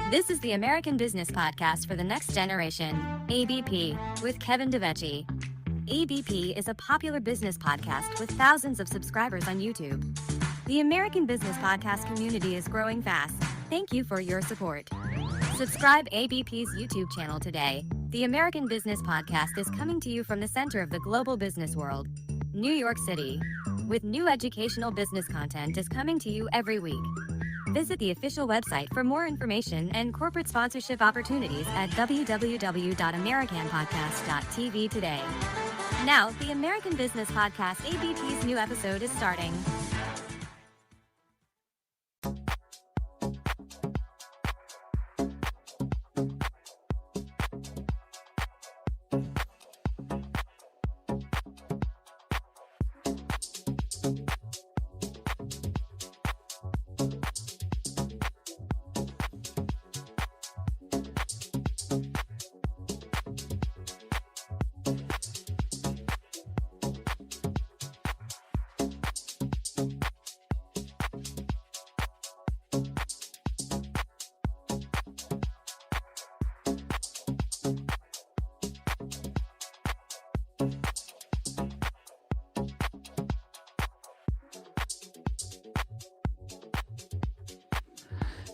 This is the American Business Podcast for the Next Generation, ABP, with Kevin Devecioglu. ABP is a popular business podcast with thousands of subscribers on YouTube. The American Business Podcast community is growing fast. Thank you for your support. Subscribe ABP's YouTube channel today. The American Business Podcast is coming to you from the center of the global business world, New York City, with new educational business content is coming to you every week. Visit the official website for more information and corporate sponsorship opportunities at www.americanpodcast.tv today. Now, the American Business Podcast ABP's new episode is starting.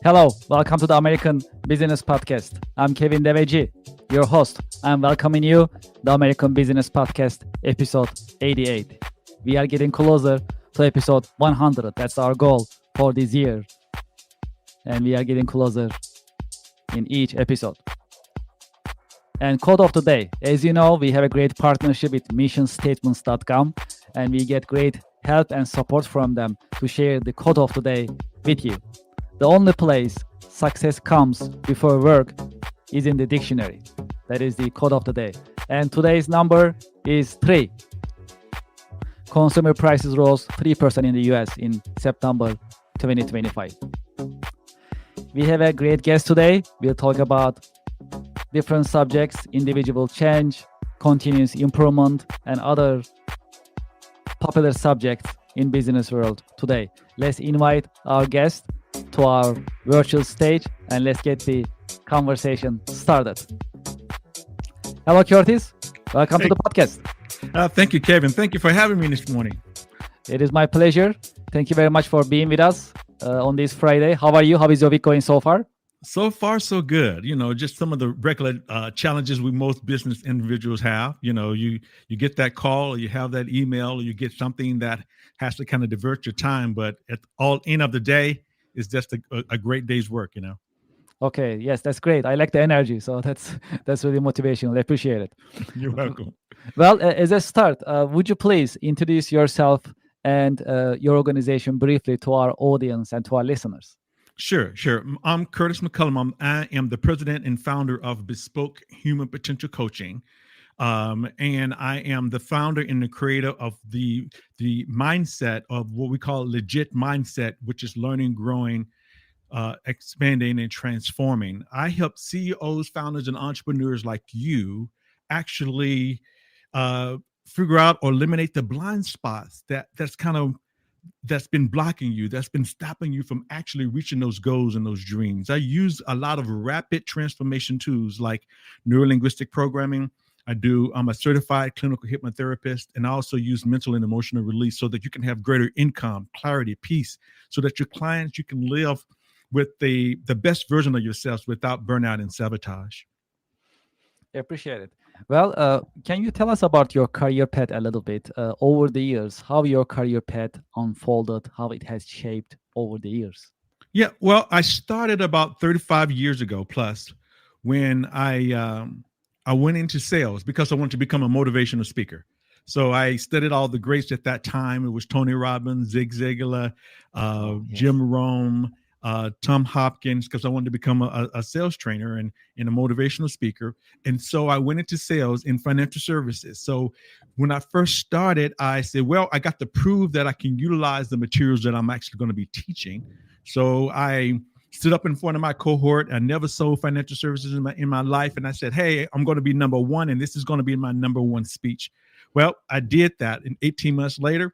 Hello, welcome to the American Business Podcast. I'm Kevin Devecioglu, your host. I'm welcoming you the American Business Podcast episode 88. We are getting closer to episode 100. That's our goal for this year. And we are getting closer in each episode. And quote of the day. As you know, we have a great partnership with missionstatements.com and we get great help and support from them to share the quote of the day with you. The only place success comes before work is in the dictionary. That is the quote of the day. And today's number is 3. Consumer prices rose 3% in the US in September 2025. We have a great guest today. We'll talk about different subjects, individual change, continuous improvement, and other popular subjects in business world today. Let's invite our guest to our virtual stage and let's get the conversation started. Hello, Curtis. Welcome to the podcast. Thank you, Kevin. Thank you for having me this morning. It is my pleasure. Thank you very much for being with us on this Friday. How are you? How is your week going so far? So far, so good. You know, just some of the regular challenges we most business individuals have. You know, you get that call or you have that email or you get something that has to kind of divert your time. But at all end of the day, it's just a great day's work, you know. Okay. Yes, that's great. I like the energy. So that's really motivational. I appreciate it. You're welcome. Well, as a start, would you please introduce yourself and your organization briefly to our audience and to our listeners? Sure. I'm Curtis McCullon. I am the president and founder of Bespoke Human Potential Coaching. And I am the founder and the creator of the mindset of what we call legit mindset, which is learning, growing, expanding, and transforming. I help CEOs, founders, and entrepreneurs like you actually figure out or eliminate the blind spots that's been blocking you, that's been stopping you from actually reaching those goals and those dreams. I use a lot of rapid transformation tools like neurolinguistic programming. I'm a certified clinical hypnotherapist, and I also use mental and emotional release so that you can have greater income, clarity, peace, so that your clients, you can live with the best version of yourselves without burnout and sabotage. I appreciate it. Well, can you tell us about your career path a little bit over the years, how your career path unfolded, how it has shaped over the years? Yeah, well, I started about 35 years ago plus when I went into sales because I wanted to become a motivational speaker. So I studied all the greats at that time. It was Tony Robbins, Zig Ziglar, Jim Rohn, Tom Hopkins, because I wanted to become a sales trainer and a motivational speaker. And so I went into sales in financial services. So when I first started, I said, well, I got to prove that I can utilize the materials that I'm actually going to be teaching. So I stood up in front of my cohort. I never sold financial services in my life. And I said, hey, I'm going to be number one, and this is going to be my number one speech. Well, I did that. And 18 months later,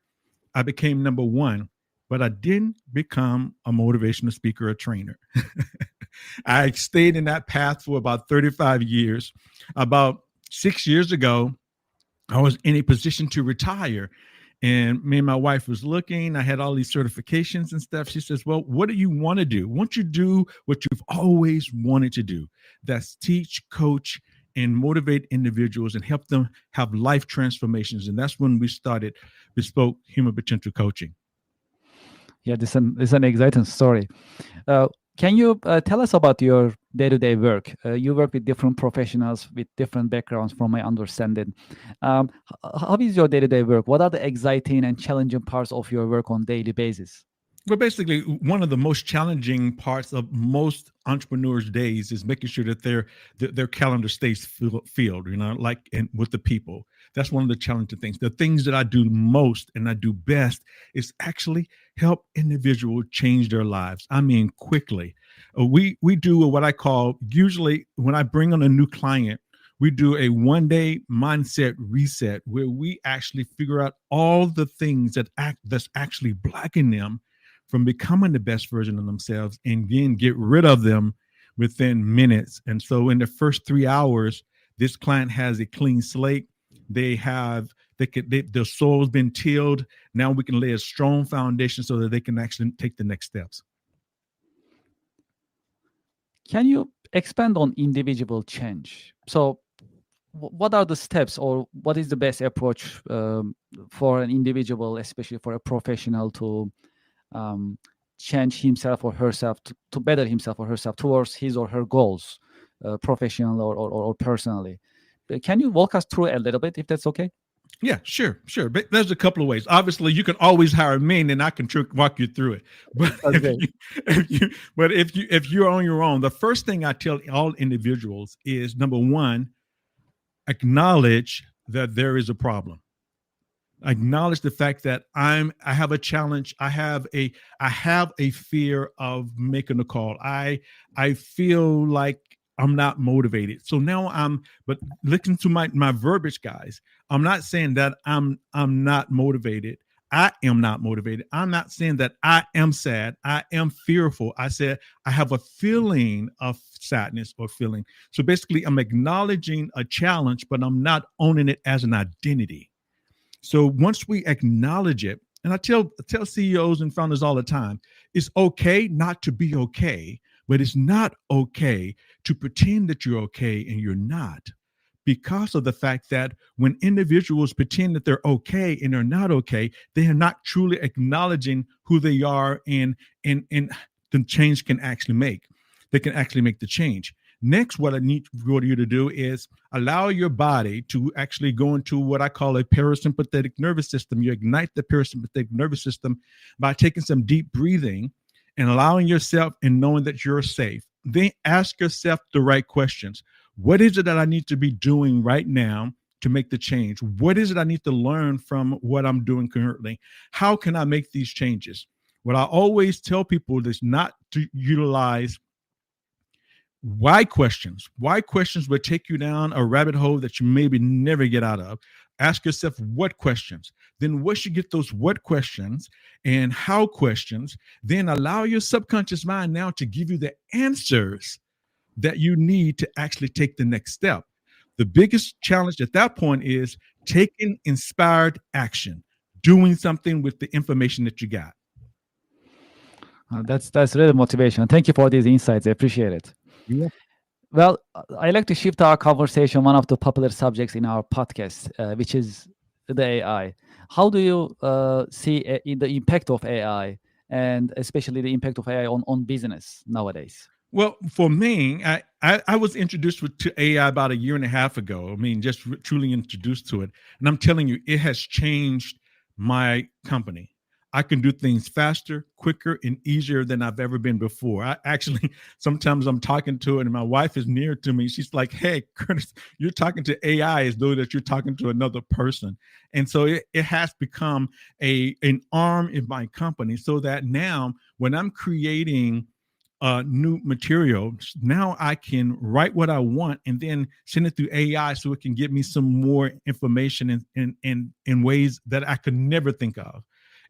I became number one, but I didn't become a motivational speaker or trainer. I stayed in that path for about 35 years. About 6 years ago, I was in a position to retire. And me and my wife was looking. I had all these certifications and stuff. She says, well, what do you want to do? Won't you do what you've always wanted to do? That's teach, coach, and motivate individuals and help them have life transformations. And that's when we started Bespoke Human Potential Coaching. Yeah, this is an exciting story. Can you tell us about your day-to-day work? You work with different professionals with different backgrounds, from my understanding. How is your day-to-day work? What are the exciting and challenging parts of your work on a daily basis? Well, basically, one of the most challenging parts of most entrepreneurs' days is making sure that their calendar stays filled, like and with the people. That's one of the challenging things. The things that I do most and I do best is actually help individuals change their lives. I mean, quickly. We do what I call, usually when I bring on a new client, we do a one-day mindset reset where we actually figure out all the things that's actually blocking them from becoming the best version of themselves, and then get rid of them within minutes. And so in the first 3 hours, this client has a clean slate. Their soul's been tilled. Now we can lay a strong foundation so that they can actually take the next steps. Can you expand on individual change? So what are the steps, or what is the best approach for an individual, especially for a professional, to change himself or herself, to better himself or herself towards his or her goals, professional or personally? Can you walk us through a little bit, if that's okay? Yeah, sure. But there's a couple of ways. Obviously, you can always hire me, and I can walk you through it. But if you're on your own, the first thing I tell all individuals is, number one, acknowledge that there is a problem. Acknowledge the fact that I have a challenge. I have a fear of making a call. I feel like I'm not motivated. So now but listen to my verbiage, guys. I'm not saying that I'm not motivated. I am not motivated. I'm not saying that I am sad. I am fearful. I said I have a feeling of sadness or feeling. So basically, I'm acknowledging a challenge, but I'm not owning it as an identity. So once we acknowledge it, and I tell CEOs and founders all the time, it's okay not to be okay, but it's not okay to pretend that you're okay and you're not, because of the fact that when individuals pretend that they're okay and they're not okay, they are not truly acknowledging who they are, and the change can actually make. They can actually make the change. Next, what I need for you to do is allow your body to actually go into what I call a parasympathetic nervous system. You ignite the parasympathetic nervous system by taking some deep breathing and allowing yourself and knowing that you're safe. Then ask yourself the right questions. What is it that I need to be doing right now to make the change? What is it I need to learn from what I'm doing currently? How can I make these changes? What I always tell people is not to utilize why questions. Why questions would take you down a rabbit hole that you maybe never get out of. Ask yourself what questions. Then once you get those what questions and how questions, then allow your subconscious mind now to give you the answers that you need to actually take the next step. The biggest challenge at that point is taking inspired action, doing something with the information that you got. That's really motivation. Thank you for these insights. I appreciate it. Yeah. Well, I like to shift our conversation, one of the popular subjects in our podcast, which is the AI. How do you see the impact of AI, and especially the impact of AI on business nowadays? Well, for me, I was introduced to AI about 1.5 years ago. I mean, just truly introduced to it. And I'm telling you, it has changed my company. I can do things faster, quicker, and easier than I've ever been before. I actually, sometimes I'm talking to it and my wife is near to me. She's like, hey, Curtis, you're talking to AI as though that you're talking to another person. And so it has become an arm in my company, so that now when I'm creating new material, now I can write what I want and then send it through AI so it can give me some more information in ways that I could never think of.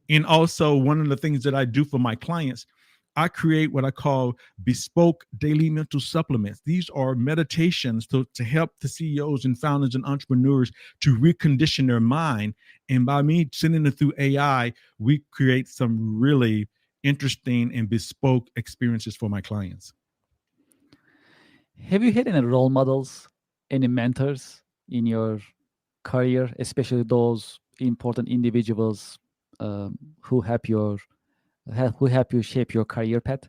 And also, one of the things that I do for my clients, I create what I call bespoke daily mental supplements. These are meditations to help the CEOs and founders and entrepreneurs to recondition their mind. And by me sending it through AI, we create some really interesting and bespoke experiences for my clients. Have you had any role models, any mentors in your career, especially those important individuals who help you shape your career path?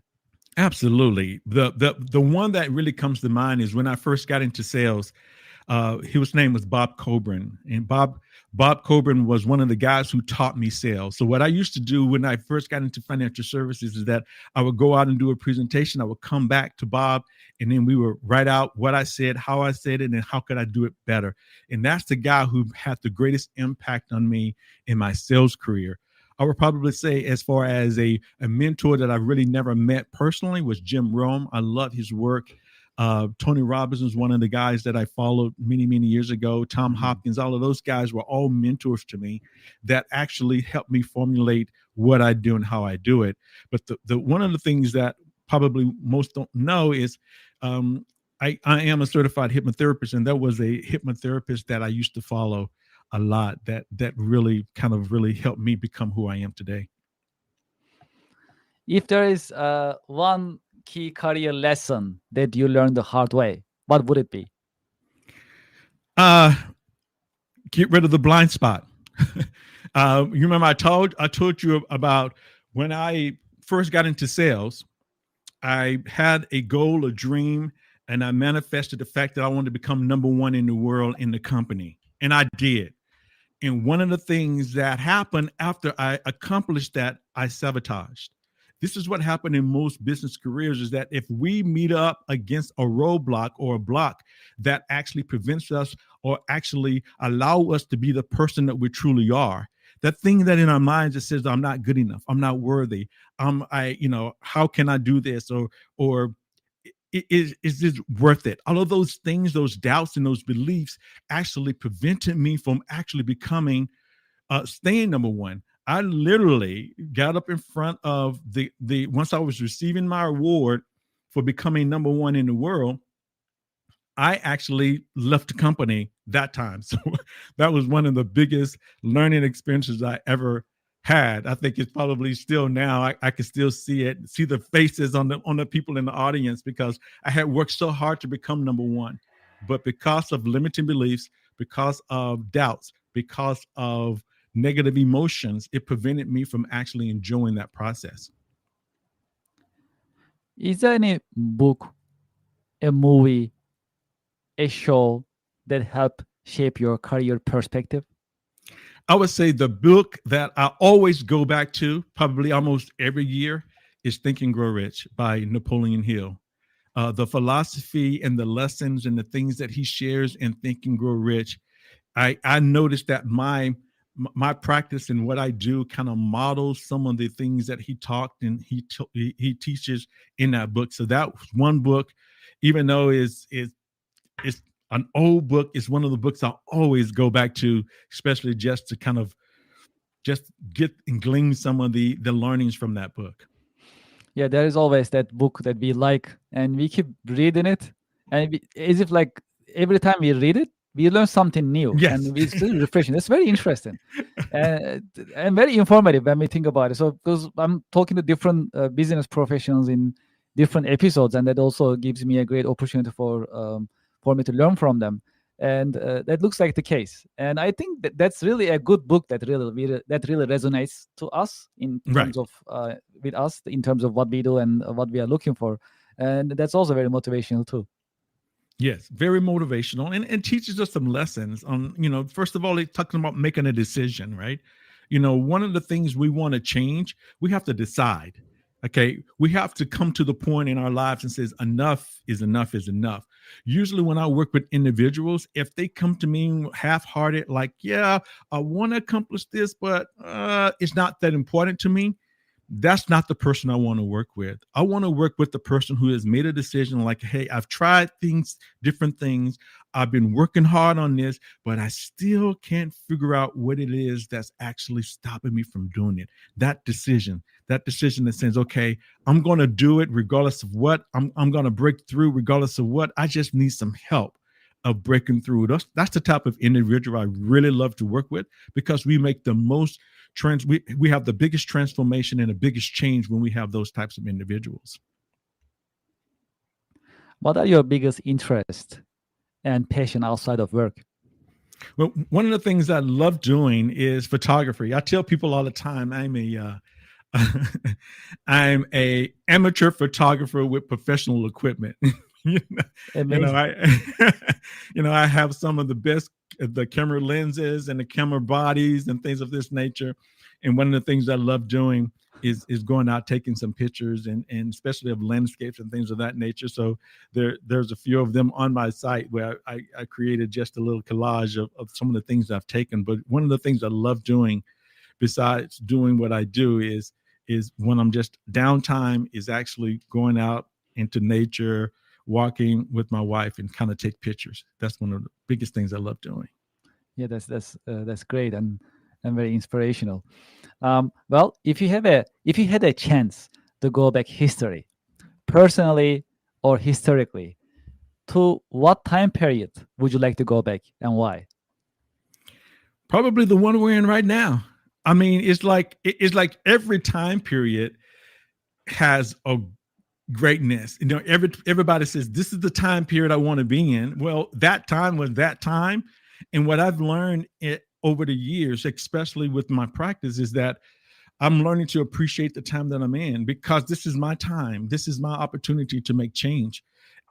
Absolutely. The one that really comes to mind is when I first got into sales. His name was Bob Coburn, and Bob Coburn was one of the guys who taught me sales. So what I used to do when I first got into financial services is that I would go out and do a presentation. I would come back to Bob, and then we would write out what I said, how I said it, and how could I do it better. And that's the guy who had the greatest impact on me in my sales career. I would probably say, as far as a mentor that I really never met personally, was Jim Rome. I love his work. Tony Robbins is one of the guys that I followed many, many years ago. Tom Hopkins, all of those guys were all mentors to me that actually helped me formulate what I do and how I do it. But the one of the things that probably most don't know is I am a certified hypnotherapist, and there was a hypnotherapist that I used to follow a lot that really kind of really helped me become who I am today. If there is one key career lesson that you learned the hard way, what would it be? Get rid of the blind spot. You remember I told you about when I first got into sales, I had a goal, a dream, and I manifested the fact that I wanted to become number one in the world in the company. And I did. And one of the things that happened after I accomplished that, I sabotaged. This is what happened in most business careers, is that if we meet up against a roadblock or a block that actually prevents us or actually allow us to be the person that we truly are, that thing that in our minds that says, I'm not good enough, I'm not worthy, how can I do this? Or is this worth it? All of those things, those doubts and those beliefs actually prevented me from actually becoming, staying number one. I literally got up in front of the once I was receiving my award for becoming number one in the world, I actually left the company that time. So that was one of the biggest learning experiences I ever had. I think it's probably still now. I can still see it, see the faces on the people in the audience, because I had worked so hard to become number one. But because of limiting beliefs, because of doubts, because of negative emotions, it prevented me from actually enjoying that process. Is there any book, a movie, a show that helped shape your career perspective? I would say the book that I always go back to, probably almost every year, is Think and Grow Rich by Napoleon Hill. The philosophy and the lessons and the things that he shares in Think and Grow Rich, I noticed that my practice and what I do kind of models some of the things that he talked and he teaches in that book. So that was one book, even though it's an old book, is one of the books I'll always go back to, especially just to kind of just get and glean some of the learnings from that book. Yeah, there is always that book that we like and we keep reading it, and as if like every time we read it, we learn something new. Yes. And it's really refreshing. That's very interesting and very informative when we think about it. So because I'm talking to different business professionals in different episodes, and that also gives me a great opportunity for me to learn from them. And that looks like the case. And I think that's really a good book that really resonates to us in terms of with us in terms of what we do and what we are looking for. And that's also very motivational too. Yes, very motivational, and teaches us some lessons on, first of all, it's talking about making a decision, right? One of the things we want to change, we have to decide. Okay, we have to come to the point in our lives and says enough is enough is enough. Usually when I work with individuals, if they come to me half-hearted, like, yeah, I want to accomplish this, but it's not that important to me, that's not the person I want to work with. I want to work with the person who has made a decision like, hey, I've tried different things. I've been working hard on this, but I still can't figure out what it is that's actually stopping me from doing it. That decision, that decision that says, okay, I'm going to do it regardless of what. I'm going to break through regardless of what. I just need some help of breaking through. That's the type of individual I really love to work with, because we make the most we have the biggest transformation and the biggest change when we have those types of individuals. What are your biggest interests and passion outside of work? Well, one of the things I love doing is photography. I tell people all the time, I'm a amateur photographer with professional equipment. I have some of the best the camera lenses and the camera bodies and things of this nature. And one of the things I love doing is going out, taking some pictures and especially of landscapes and things of that nature. So there's a few of them on my site where I created just a little collage of some of the things I've taken. But one of the things I love doing besides doing what I do is when I'm just downtime is actually going out into nature, walking with my wife and kind of take pictures. That's one of the biggest things I love doing. Yeah, that's great and very inspirational. Well, if you had a chance to go back history, personally or historically, to what time period would you like to go back and why? Probably the one we're in right now. I mean, it's like every time period has a greatness. Everybody says this is the time period I want to be in. Well, that time was that time. And what I've learned over the years, especially with my practice, is that I'm learning to appreciate the time that I'm in, because this is my time. This is my opportunity to make change.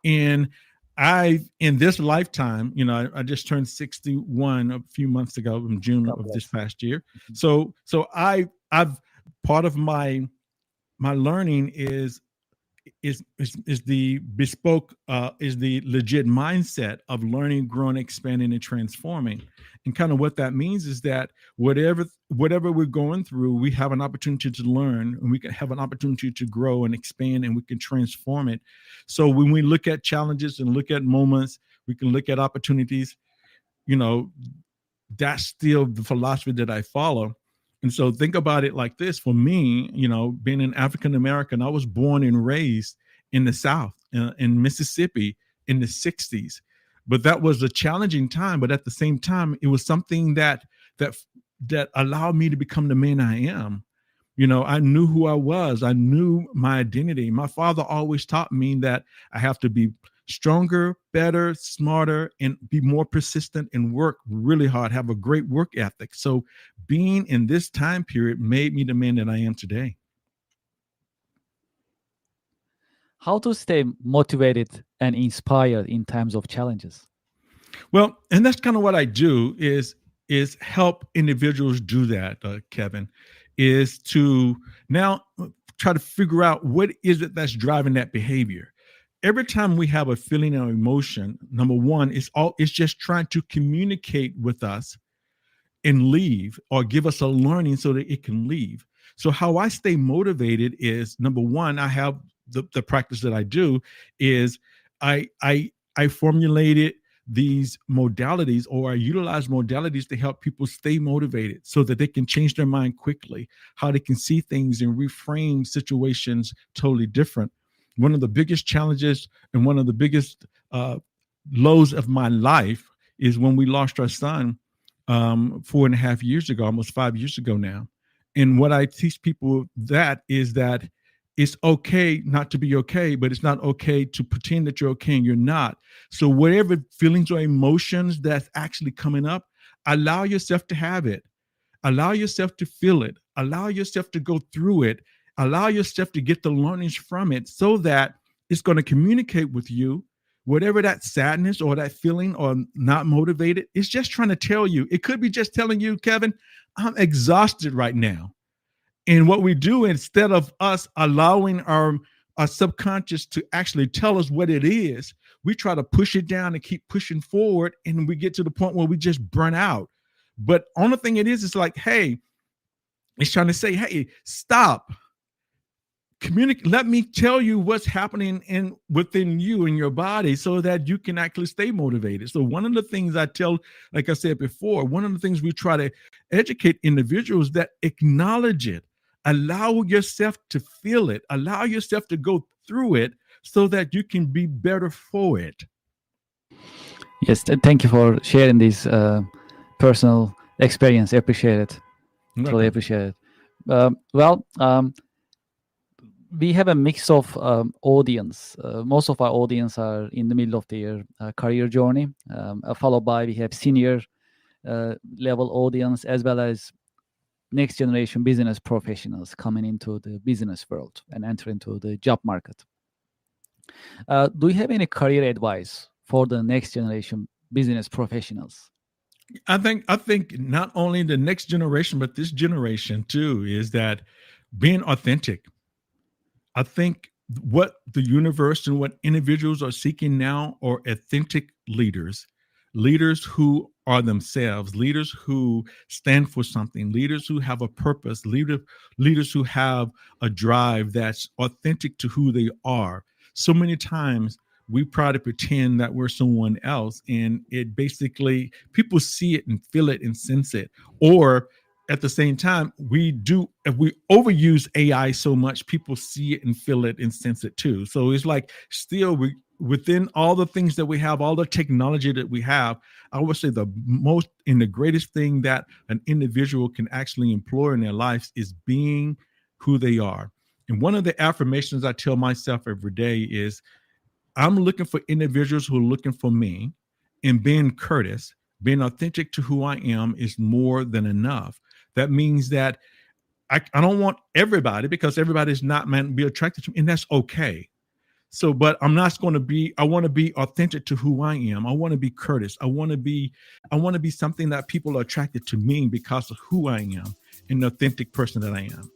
And in this lifetime, I just turned 61 a few months ago in June of this past year. So I've part of my learning is the bespoke, is the legit mindset of learning, growing, expanding, and transforming. And kind of what that means is that whatever we're going through, we have an opportunity to learn, and we can have an opportunity to grow and expand, and we can transform it. So when we look at challenges and look at moments, we can look at opportunities. That's still the philosophy that I follow. And so think about it like this. For me, being an African American, I was born and raised in the South, in Mississippi in the 60s. But that was a challenging time. But at the same time, it was something that allowed me to become the man I am. I knew who I was. I knew my identity. My father always taught me that I have to be stronger, better, smarter, and be more persistent and work really hard, have a great work ethic. So being in this time period made me the man that I am today. How to stay motivated and inspired in times of challenges? Well, and that's kind of what I do is help individuals do that, Kevin, is to now try to figure out what is it that's driving that behavior. Every time we have a feeling or emotion, number one, it's just trying to communicate with us and leave, or give us a learning so that it can leave. So how I stay motivated is, number one, I have the practice that I do is I formulated these modalities, or I utilize modalities to help people stay motivated so that they can change their mind quickly, how they can see things and reframe situations totally different. One of the biggest challenges and one of the biggest lows of my life is when we lost our son 4.5 years ago, almost 5 years ago now. And what I teach people is that it's okay not to be okay, but it's not okay to pretend that you're okay and you're not. So whatever feelings or emotions that's actually coming up, allow yourself to have it. Allow yourself to feel it. Allow yourself to go through it. Allow yourself to get the learnings from it so that it's going to communicate with you. Whatever that sadness or that feeling or not motivated, it's just trying to tell you. It could be just telling you, Kevin, I'm exhausted right now. And what we do, instead of us allowing our subconscious to actually tell us what it is, we try to push it down and keep pushing forward. And we get to the point where we just burn out. But only thing it is like, hey, it's trying to say, hey, stop. Communicate. Let me tell you what's happening within you and your body so that you can actually stay motivated. So one of the things I tell, like I said before, one of the things we try to educate individuals that acknowledge it. allow yourself to feel it, allow yourself to go through it so that you can be better for it. Yes, thank you for sharing this personal experience. I appreciate it. Truly appreciate it. We have a mix of audience. Most of our audience are in the middle of their career journey, followed by we have senior level audience as well as next generation business professionals coming into the business world and enter into the job market. Do you have any career advice for the next generation business professionals? I think not only the next generation, but this generation too, is that being authentic. I think what the universe and what individuals are seeking now are authentic leaders, leaders who are themselves, leaders who stand for something, leaders who have a purpose, leaders who have a drive that's authentic to who they are. So many times we try to pretend that we're someone else, and it basically people see it and feel it and sense it. Or at the same time, if we overuse AI so much, people see it and feel it and sense it too. So it's like still within all the things that we have, all the technology that we have, I would say the most and the greatest thing that an individual can actually employ in their lives is being who they are. And one of the affirmations I tell myself every day is I'm looking for individuals who are looking for me, and being courteous, being authentic to who I am is more than enough. That means that I don't want everybody, because everybody is not meant to be attracted to me, and that's okay. So, but I'm not going to be, I want to be authentic to who I am. I want to be courteous. I want to be something that people are attracted to me because of who I am and the authentic person that I am.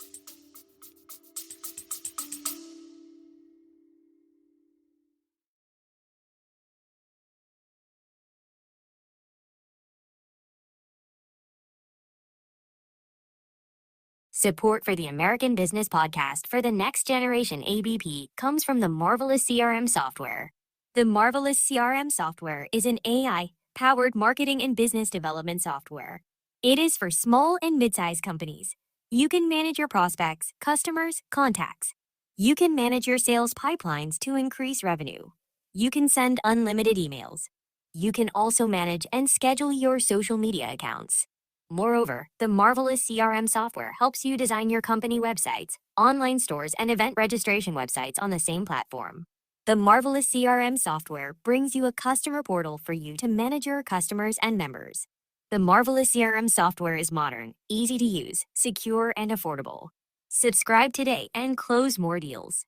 Support for the American Business Podcast for the Next Generation ABP comes from the Marvelous CRM software. The Marvelous CRM software is an AI-powered marketing and business development software. It is for small and mid-sized companies. You can manage your prospects, customers, contacts. You can manage your sales pipelines to increase revenue. You can send unlimited emails. You can also manage and schedule your social media accounts. Moreover, the Marvelous CRM software helps you design your company websites, online stores, and event registration websites on the same platform. The Marvelous CRM software brings you a customer portal for you to manage your customers and members. The Marvelous CRM software is modern, easy to use, secure, and affordable. Subscribe today and close more deals.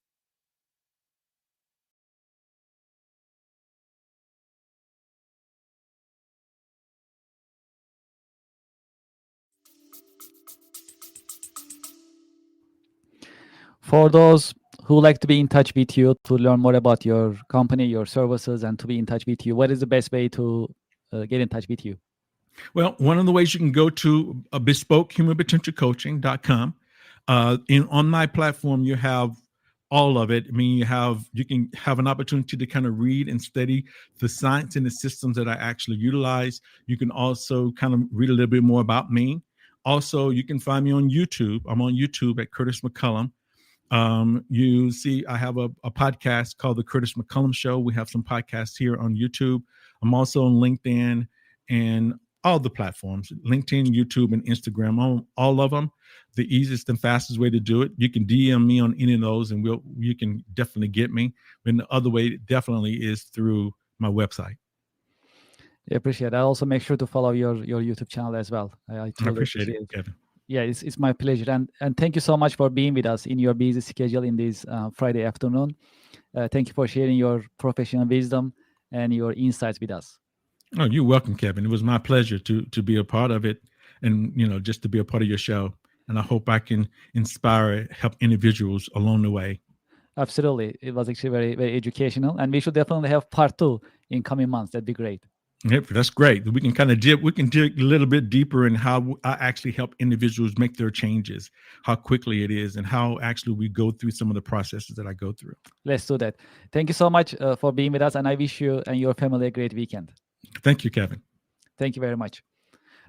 For those who like to be in touch with you, to learn more about your company, your services, and to be in touch with you, what is the best way to get in touch with you? Well, one of the ways you can go to BespokeHumanPotentialCoaching.com. On my platform, you have all of it. I mean, you can have an opportunity to kind of read and study the science and the systems that I actually utilize. You can also kind of read a little bit more about me. Also, you can find me on YouTube. I'm on YouTube at Curtis McCullon. You see, I have a podcast called The Curtis McCullum Show. We have some podcasts here on YouTube. I'm also on LinkedIn and all the platforms, LinkedIn, YouTube, and Instagram, on all of them. The easiest and fastest way to do it, you can DM me on any of those, and you can definitely get me. And the other way definitely is through my website. I appreciate it. I also make sure to follow your YouTube channel as well. I totally appreciate it, Kevin. Yeah, it's my pleasure. And thank you so much for being with us in your busy schedule in this Friday afternoon. Thank you for sharing your professional wisdom and your insights with us. Oh, you're welcome, Kevin. It was my pleasure to be a part of it, and just to be a part of your show. And I hope I can inspire, help individuals along the way. Absolutely. It was actually very, very educational, and we should definitely have part 2 in coming months. That'd be great. Yep, that's great. We can dig a little bit deeper in how I actually help individuals make their changes, how quickly it is, and how actually we go through some of the processes that I go through. Let's do that. Thank you so much for being with us, and I wish you and your family a great weekend. Thank you, Kevin. Thank you very much.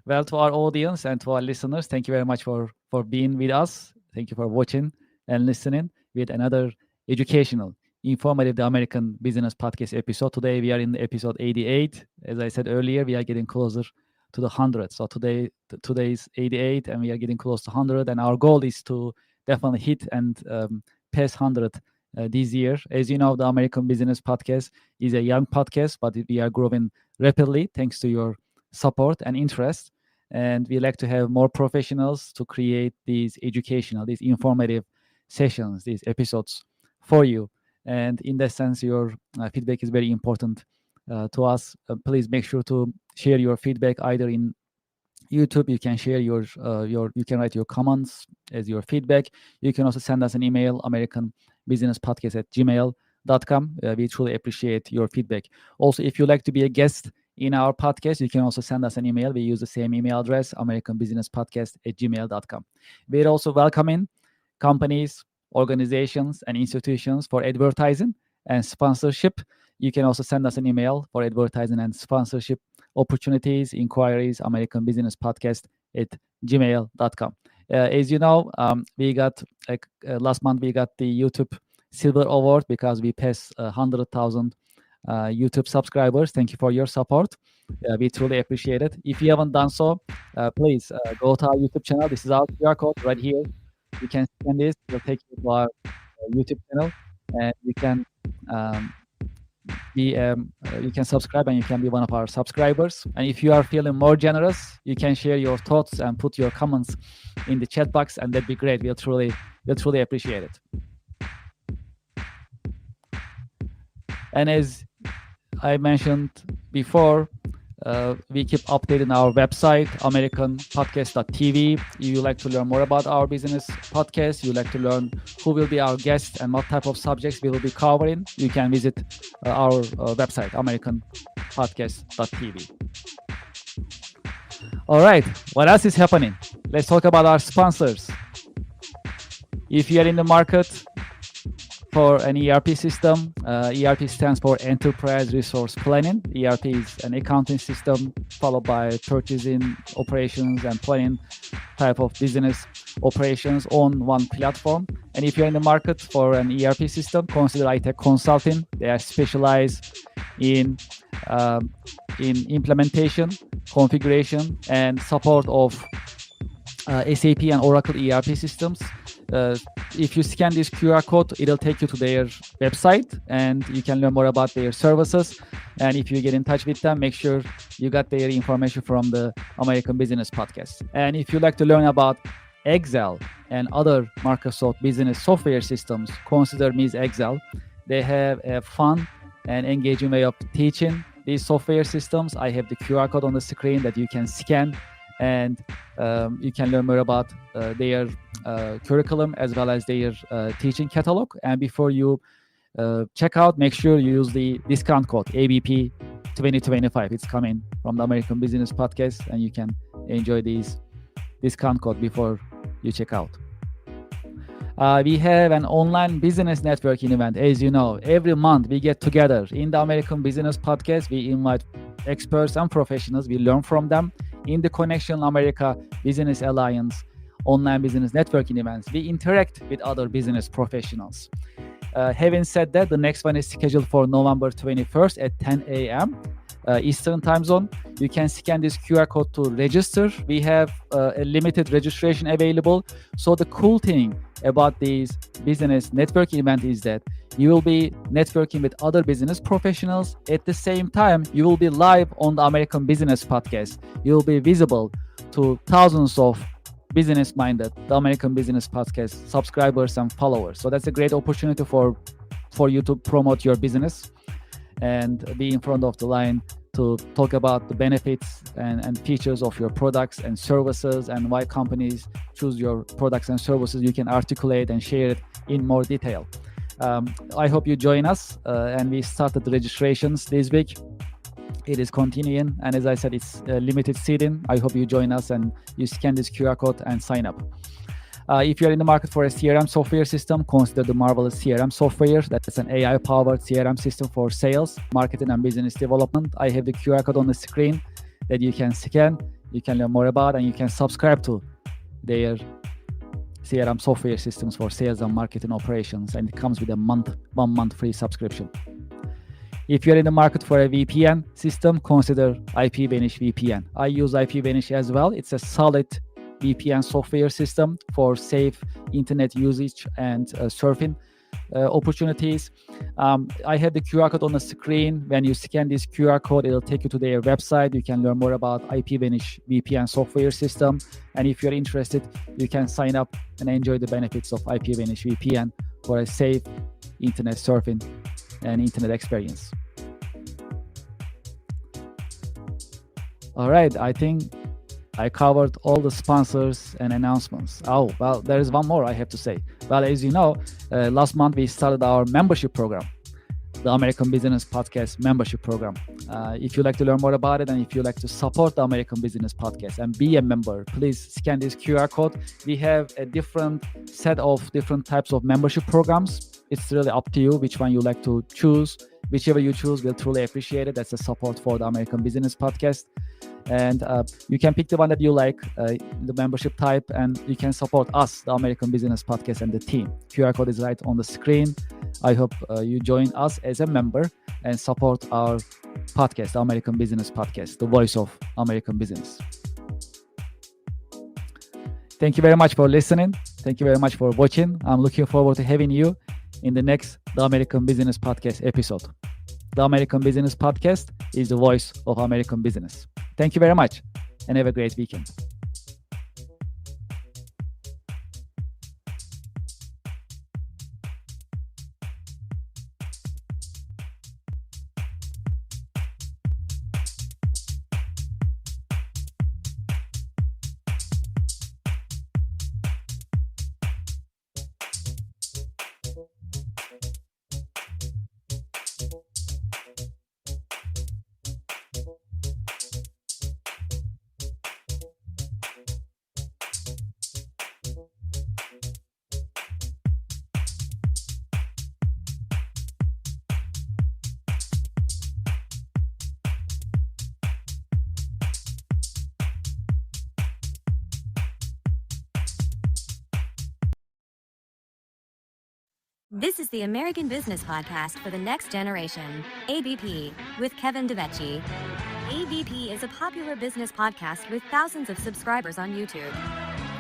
Well, to our audience and to our listeners, thank you very much for being with us. Thank you for watching and listening with another educational, informative The American Business Podcast episode. Today we are in episode 88. As I said earlier, we are getting closer to the 100. So today's 88 and we are getting close to 100. And our goal is to definitely hit and pass 100 this year. As you know, the American Business Podcast is a young podcast, but we are growing rapidly thanks to your support and interest. And we like to have more professionals to create these educational, these informative sessions, these episodes for you. And in that sense, your feedback is very important to us. Please make sure to share your feedback either in YouTube. You can share you can write your comments as your feedback. You can also send us an email, americanbusinesspodcast@gmail.com. We truly appreciate your feedback. Also, if you like to be a guest in our podcast, you can also send us an email. We use the same email address, americanbusinesspodcast@gmail.com. We're also welcoming companies, organizations, and institutions for advertising and sponsorship. You can also send us an email for advertising and sponsorship opportunities, inquiries, americanbusinesspodcast@gmail.com. As you know, we got last month we got the YouTube Silver Award because we passed 100,000 YouTube subscribers. Thank you for your support. We truly appreciate it. If you haven't done so, please go to our YouTube channel. This is our QR code right here. You can scan this. It'll take you to our YouTube channel, and you can you can subscribe and you can be one of our subscribers. And if you are feeling more generous, you can share your thoughts and put your comments in the chat box, and that'd be great. We'll truly appreciate it. And as I mentioned before, we keep updating our website, americanpodcast.tv. You like to learn more about our business podcast, you like to learn who will be our guests and what type of subjects we will be covering, you can visit our website, americanpodcast.tv. All right, what else is happening? Let's talk about our sponsors. If you are in the market for an ERP system, ERP stands for Enterprise Resource Planning. ERP is an accounting system followed by purchasing, operations, and planning type of business operations on one platform. And if you're in the market for an ERP system, consider iTech Consulting. They are specialized in implementation, configuration, and support of SAP and Oracle ERP systems. If you scan this QR code, it'll take you to their website and you can learn more about their services. And if you get in touch with them, make sure you got their information from the American Business Podcast. And if you like to learn about Excel and other Microsoft business software systems, consider Ms. Excel. They have a fun and engaging way of teaching these software systems. I have the QR code on the screen that you can scan, and you can learn more about their curriculum as well as their teaching catalog. And before you check out, make sure you use the discount code ABP 2025. It's coming from the American Business Podcast, and you can enjoy these discount code before you check out. We have an online business networking event. As you know, every month we get together in the American Business Podcast. We invite experts and professionals. We learn from them in the Connection America Business Alliance online business networking events. We interact with other business professionals. Having said that, the next one is scheduled for November 21st at 10 a.m. Eastern time zone. You can scan this QR code to register. We have a limited registration available. So the cool thing about these business networking event is that you will be networking with other business professionals. At the same time, you will be live on the American Business Podcast. You will be visible to thousands of business-minded, the American Business Podcast subscribers and followers. So that's a great opportunity for you to promote your business and be in front of the line to talk about the benefits and features of your products and services and why companies choose your products and services. You can articulate and share it in more detail. I hope you join us, and we started the registrations this week. It is continuing, and as I said, it's limited seating. I hope you join us and you scan this QR code and sign up. If you're in the market for a CRM software system, consider the Marvelous CRM software. That's an AI-powered CRM system for sales, marketing, and business development. I have the QR code on the screen that you can scan. You can learn more about, and you can subscribe to their CRM software systems for sales and marketing operations, and it comes with a 1 month free subscription. If you're in the market for a VPN system, consider IPVanish VPN. I use IPVanish as well. It's a solid VPN software system for safe internet usage and surfing opportunities. I have the QR code on the screen. When you scan this QR code, it'll take you to their website. You can learn more about IPVanish VPN software system. And if you're interested, you can sign up and enjoy the benefits of IPVanish VPN for a safe internet surfing and internet experience. All right, I think I covered all the sponsors and announcements. Oh, well, there is one more I have to say. Well, as you know, last month we started our membership program, the American Business Podcast membership program. If you'd like to learn more about it, and if you'd like to support the American Business Podcast and be a member, please scan this QR code. We have a different set of different types of membership programs. It's really up to you which one you like to choose. Whichever you choose, we'll truly appreciate it. That's the support for the American Business Podcast. And you can pick the one that you like, the membership type, and you can support us, the American Business Podcast, and the team. QR code is right on the screen. I hope you join us as a member and support our podcast, the American Business Podcast, the voice of American business. Thank you very much for listening. Thank you very much for watching. I'm looking forward to having you in the next The American Business Podcast episode. The American Business Podcast is the voice of American business. Thank you very much, and have a great weekend. This is the American Business Podcast for the next generation, ABP, with Kevin Devecioglu. ABP is a popular business podcast with thousands of subscribers on YouTube.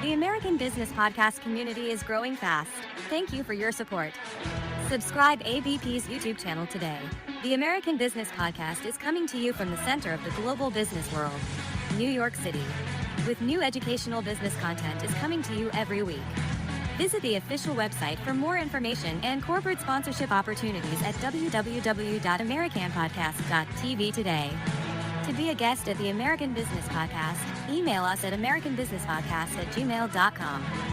The American Business Podcast community is growing fast. Thank you for your support. Subscribe ABP's YouTube channel today. The American Business Podcast is coming to you from the center of the global business world, New York City. With new educational business content is coming to you every week. Visit the official website for more information and corporate sponsorship opportunities at www.americanpodcast.tv today. To be a guest at the American Business Podcast, email us at americanbusinesspodcast@gmail.com.